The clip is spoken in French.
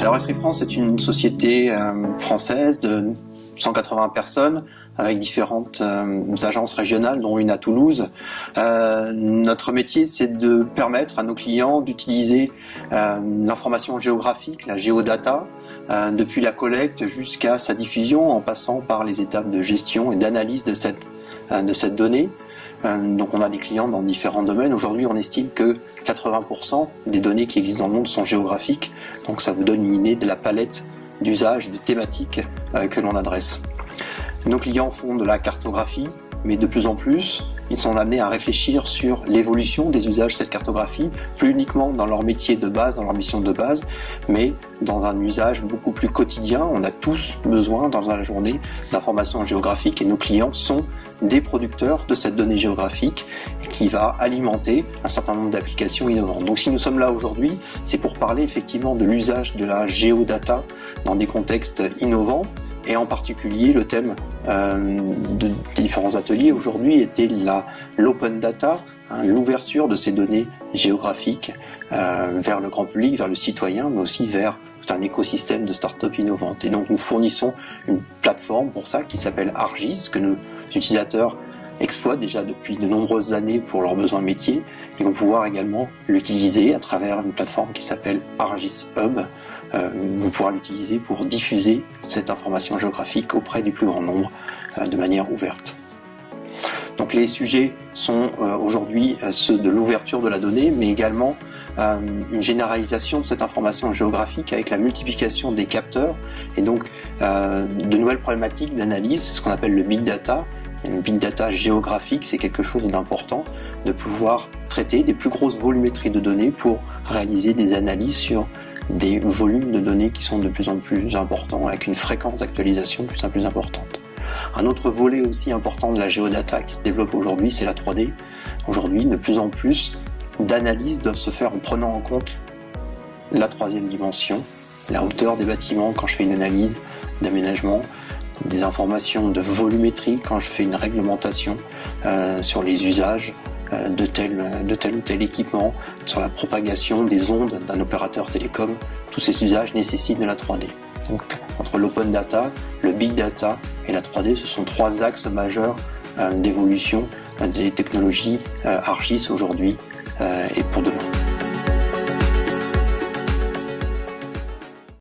Alors Esri France est une société française de 180 personnes avec différentes agences régionales, dont une à Toulouse. Notre métier, c'est de permettre à nos clients d'utiliser l'information géographique, la géodata, depuis la collecte jusqu'à sa diffusion, en passant par les étapes de gestion et d'analyse de cette donnée. Donc on a des clients dans différents domaines. Aujourd'hui, on estime que 80% des données qui existent dans le monde sont géographiques. Donc ça vous donne une idée de la palette d'usages et de thématiques que l'on adresse. Nos clients font de la cartographie, mais de plus en plus, ils sont amenés à réfléchir sur l'évolution des usages de cette cartographie, plus uniquement dans leur métier de base, dans leur mission de base, mais dans un usage beaucoup plus quotidien. On a tous besoin dans la journée d'informations géographiques et nos clients sont des producteurs de cette donnée géographique qui va alimenter un certain nombre d'applications innovantes. Donc si nous sommes là aujourd'hui, c'est pour parler effectivement de l'usage de la géodata dans des contextes innovants. Et en particulier, le thème des différents ateliers aujourd'hui était l'open data, l'ouverture de ces données géographiques vers le grand public, vers le citoyen, mais aussi vers tout un écosystème de start-up innovantes. Et donc nous fournissons une plateforme pour ça qui s'appelle Argis, que nos utilisateurs exploitent déjà depuis de nombreuses années pour leurs besoins métiers. Ils vont pouvoir également l'utiliser à travers une plateforme qui s'appelle Argis Hub. Vous pourrez l'utiliser pour diffuser cette information géographique auprès du plus grand nombre de manière ouverte. Donc les sujets sont aujourd'hui ceux de l'ouverture de la donnée, mais également une généralisation de cette information géographique avec la multiplication des capteurs et donc de nouvelles problématiques d'analyse, ce qu'on appelle le big data. Une big data géographique, c'est quelque chose d'important, de pouvoir traiter des plus grosses volumétries de données pour réaliser des analyses sur des volumes de données qui sont de plus en plus importants, avec une fréquence d'actualisation de plus en plus importante. Un autre volet aussi important de la géodata qui se développe aujourd'hui, c'est la 3D. Aujourd'hui, de plus en plus d'analyses doivent se faire en prenant en compte la troisième dimension, la hauteur des bâtiments quand je fais une analyse d'aménagement, des informations de volumétrie quand je fais une réglementation sur les usages de tel ou tel équipement, sur la propagation des ondes d'un opérateur télécom. Tous ces usages nécessitent de la 3D. Donc, entre l'open data, le big data et la 3D, ce sont trois axes majeurs d'évolution des technologies Argis aujourd'hui et pour demain.